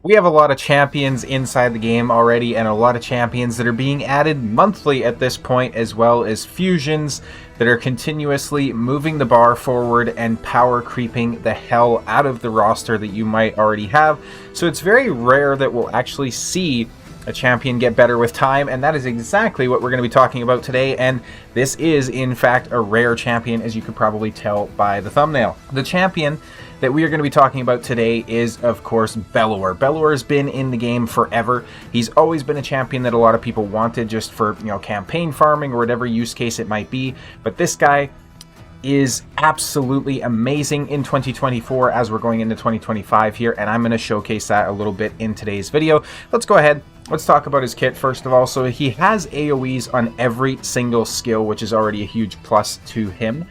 We have a lot of champions inside the game already, and a lot of champions that are being added monthly at this point, as well as fusions that are continuously moving the bar forward and power creeping the hell out of the roster that you might already have. So it's very rare that we'll actually see a champion get better with time, and that is exactly what we're going to be talking about today. And this is in fact a rare champion, as you could probably tell by the thumbnail. The champion that we are going to be talking about today is, of course, Bellower. Bellower's been in the game forever. He's always been a champion that a lot of people wanted just for, campaign farming or whatever use case it might be. But this guy is absolutely amazing in 2024 as we're going into 2025 here, and I'm going to showcase that a little bit in today's video. Let's go ahead. Let's talk about his kit first of all. So he has AoEs on every single skill, which is already a huge plus to him.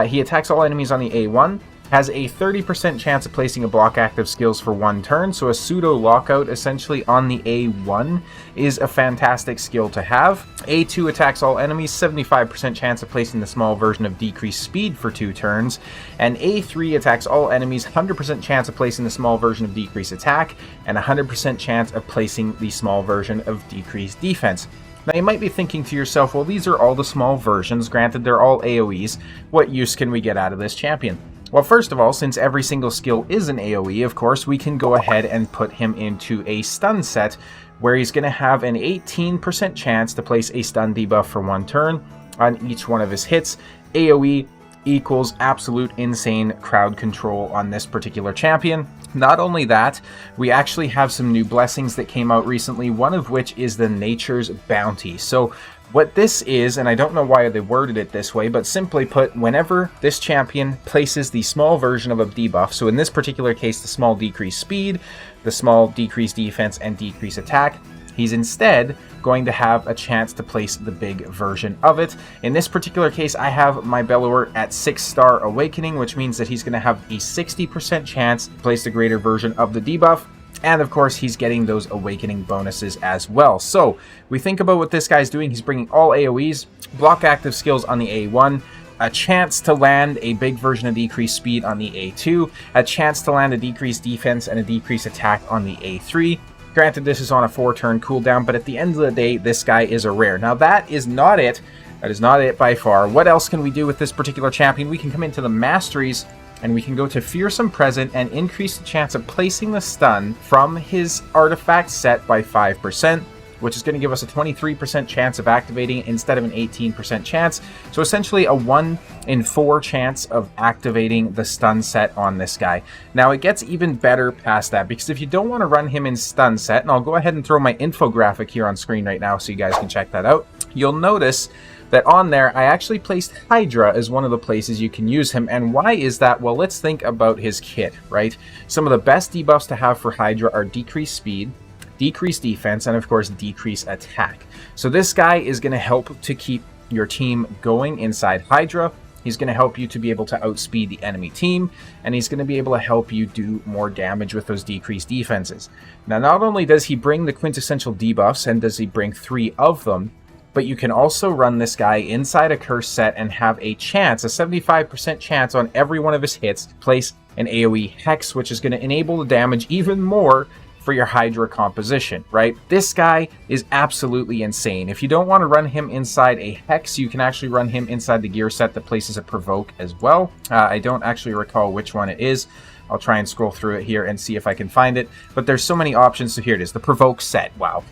He attacks all enemies on the A1. Has a 30% chance of placing a block active skills for 1 turn, so a pseudo lockout essentially on the A1 is a fantastic skill to have. A2 attacks all enemies, 75% chance of placing the small version of decreased speed for 2 turns, and A3 attacks all enemies, 100% chance of placing the small version of decreased attack, and 100% chance of placing the small version of decreased defense. Now you might be thinking to yourself, well, these are all the small versions, granted they're all AoEs, what use can we get out of this champion? Well, first of all, since every single skill is an AoE, of course, we can go ahead and put him into a stun set, where he's going to have an 18% chance to place a stun debuff for 1 turn on each one of his hits. AoE equals absolute insane crowd control on this particular champion. Not only that, we actually have some new blessings that came out recently, one of which is the Nature's Bounty. So what this is, and I don't know why they worded it this way, but simply put, whenever this champion places the small version of a debuff, so in this particular case the small decreased speed, the small decreased defense, and decreased attack, he's instead going to have a chance to place the big version of it. In this particular case, I have my Bellower at 6-star Awakening, which means that he's going to have a 60% chance to place the greater version of the debuff. And of course, he's getting those awakening bonuses as well. So we think about what this guy's doing. He's bringing all AoEs, block active skills on the A1, a chance to land a big version of decreased speed on the A2, a chance to land a decreased defense and a decreased attack on the A3. Granted, this is on a 4-turn cooldown, but at the end of the day, this guy is a rare. Now, that is not it. That is not it by far. What else can we do with this particular champion? We can come into the Masteries, and we can go to Fearsome Present and increase the chance of placing the stun from his artifact set by 5%, which is going to give us a 23% chance of activating instead of an 18% chance. So essentially a 1 in 4 chance of activating the stun set on this guy. Now it gets even better past that, because if you don't want to run him in stun set, and I'll go ahead and throw my infographic here on screen right now so you guys can check that out, you'll notice that on there, I actually placed Hydra as one of the places you can use him. And why is that? Well, let's think about his kit, right? Some of the best debuffs to have for Hydra are decreased speed, decreased defense, and of course, decreased attack. So this guy is going to help to keep your team going inside Hydra. He's going to help you to be able to outspeed the enemy team, and he's going to be able to help you do more damage with those decreased defenses. Now, not only does he bring the quintessential debuffs, and does he bring 3 of them, but you can also run this guy inside a curse set and have a chance, a 75% chance on every one of his hits, to place an AoE Hex, which is going to enable the damage even more for your Hydra composition, right? This guy is absolutely insane. If you don't want to run him inside a Hex, you can actually run him inside the gear set that places a Provoke as well. I don't actually recall which one it is. I'll try and scroll through it here and see if I can find it. But there's so many options, so here it is, the Provoke set. Wow.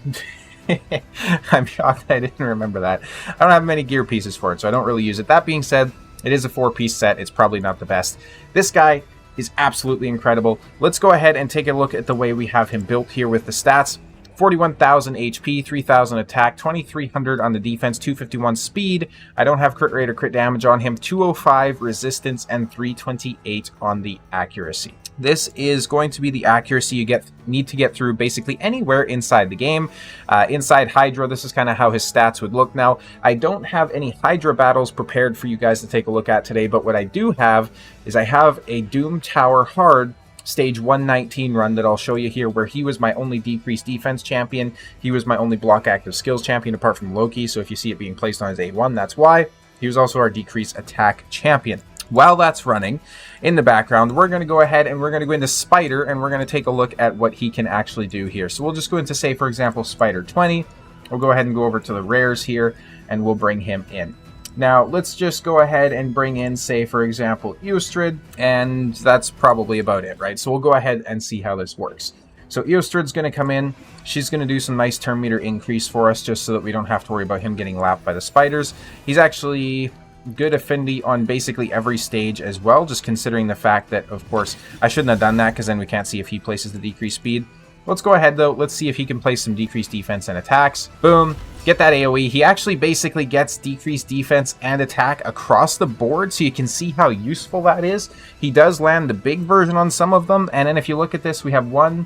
I'm shocked I didn't remember that. I don't have many gear pieces for it, so I don't really use it. That being said, it is a 4-piece set. It's probably not the best. This guy is absolutely incredible. Let's go ahead and take a look at the way we have him built here with the stats. 41,000 HP, 3,000 attack, 2,300 on the defense, 251 speed. I don't have crit rate or crit damage on him. 205 resistance and 328 on the accuracy. This is going to be the accuracy you need to get through basically anywhere inside the game. Inside Hydra, this is kind of how his stats would look. Now, I don't have any Hydra battles prepared for you guys to take a look at today, but what I do have is I have a Doom Tower Hard Stage 119 run that I'll show you here, where he was my only decreased defense champion. He was my only block active skills champion apart from Loki, so if you see it being placed on his A1, that's why. He was also our decreased attack champion. While that's running in the background, we're going to go ahead and we're going to go into Spider, and we're going to take a look at what he can actually do here. So we'll just go into, say, for example, Spider 20. We'll go ahead and go over to the rares here, and we'll bring him in. Now, let's just go ahead and bring in, say, for example, Eostrid, and that's probably about it, right? So we'll go ahead and see how this works. So Eostrid's going to come in. She's going to do some nice turn meter increase for us, just so that we don't have to worry about him getting lapped by the spiders. He's actually good affinity on basically every stage as well, just considering the fact that, of course, I shouldn't have done that, because then we can't see if he places the decreased speed. Let's go ahead, though. Let's see if he can place some decreased defense and attacks. Boom. Get that AoE. He actually basically gets decreased defense and attack across the board, so you can see how useful that is. He does land the big version on some of them, and then if you look at this, we have 1,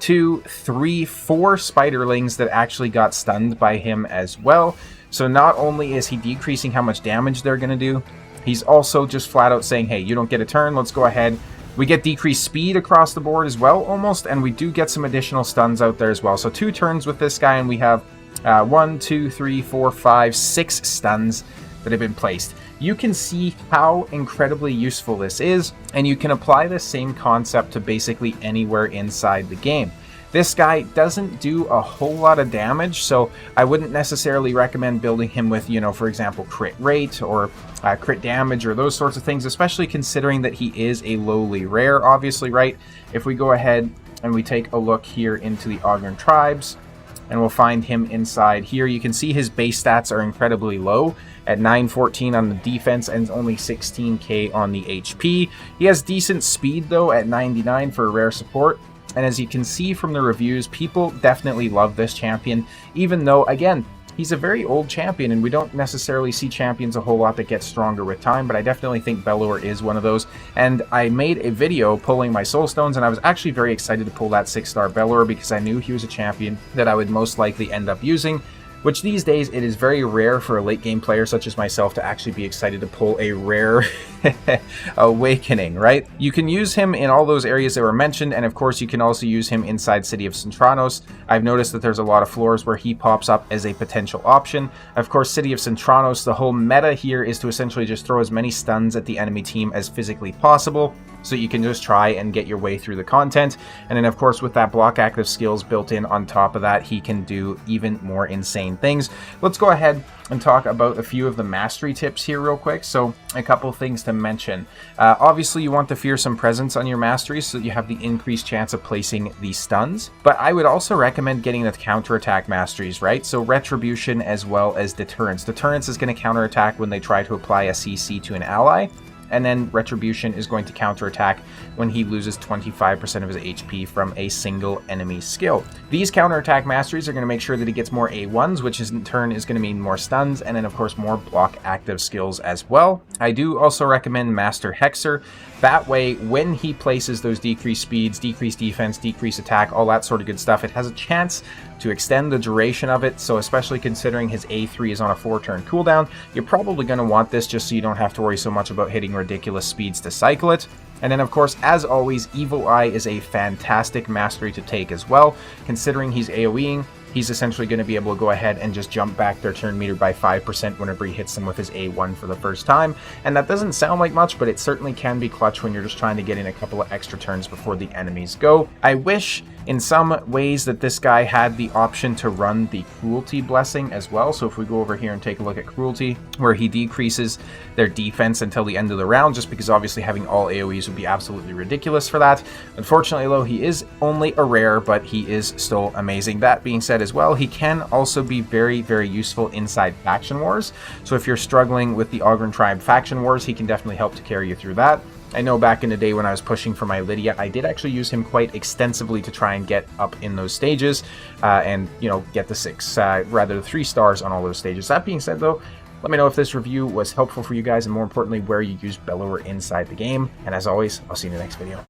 2, 3, 4 spiderlings that actually got stunned by him as well. So not only is he decreasing how much damage they're going to do, he's also just flat out saying, hey, you don't get a turn. Let's go ahead. We get decreased speed across the board as well, almost, and we do get some additional stuns out there as well. So 2 turns with this guy, and we have 1, 2, 3, 4, 5, 6 stuns that have been placed. You can see how incredibly useful this is, and you can apply the same concept to basically anywhere inside the game. This guy doesn't do a whole lot of damage, so I wouldn't necessarily recommend building him with, you know, for example, crit rate or crit damage or those sorts of things, especially considering that he is a lowly rare, obviously, right? If we go ahead and we take a look here into the Ogren Tribes, and we'll find him inside here, you can see his base stats are incredibly low at 914 on the defense and only 16k on the HP. He has decent speed, though, at 99 for a rare support. And as you can see from the reviews, people definitely love this champion, even though, again, he's a very old champion, and we don't necessarily see champions a whole lot that get stronger with time, but I definitely think Bellower is one of those. And I made a video pulling my soul stones, and I was actually very excited to pull that 6-star Bellower because I knew he was a champion that I would most likely end up using, which these days it is very rare for a late game player such as myself to actually be excited to pull a rare Awakening, right? You can use him in all those areas that were mentioned, and of course you can also use him inside City of Sintranos. I've noticed that there's a lot of floors where he pops up as a potential option. Of course, City of Sintranos, the whole meta here is to essentially just throw as many stuns at the enemy team as physically possible, so you can just try and get your way through the content. And then of course with that block active skills built in on top of that, he can do even more insane things. Let's go ahead and talk about a few of the mastery tips here real quick. So a couple things to mention. Obviously you want the fearsome presence on your masteries so that you have the increased chance of placing these stuns, but I would also recommend getting the counterattack masteries, right? So retribution as well as deterrence. Deterrence is going to counterattack when they try to apply a CC to an ally, and then Retribution is going to counterattack when he loses 25% of his HP from a single enemy skill. These counterattack masteries are going to make sure that he gets more A1s, which in turn is going to mean more stuns, and then of course more block active skills as well. I do also recommend Master Hexer. That way, when he places those decreased speeds, decreased defense, decreased attack, all that sort of good stuff, it has a chance to extend the duration of it. So especially considering his A3 is on a 4-turn cooldown, you're probably going to want this just so you don't have to worry so much about hitting ridiculous speeds to cycle it. And then of course, as always, Evil Eye is a fantastic mastery to take as well. Considering he's AoEing, he's essentially going to be able to go ahead and just jump back their turn meter by 5% whenever he hits them with his A1 for the first time. And that doesn't sound like much, but it certainly can be clutch when you're just trying to get in a couple of extra turns before the enemies go. I wish in some ways that this guy had the option to run the Cruelty Blessing as well. So if we go over here and take a look at Cruelty, where he decreases their defense until the end of the round, just because obviously having all AoEs would be absolutely ridiculous for that. Unfortunately, though, he is only a rare, but he is still amazing. That being said as well, he can also be very, very useful inside faction wars. So if you're struggling with the Ogren Tribe faction wars, he can definitely help to carry you through that. I know back in the day when I was pushing for my Lydia, I did actually use him quite extensively to try and get up in those stages and, you know, get the 3 stars on all those stages. That being said, though, let me know if this review was helpful for you guys and more importantly, where you use Bellower inside the game. And as always, I'll see you in the next video.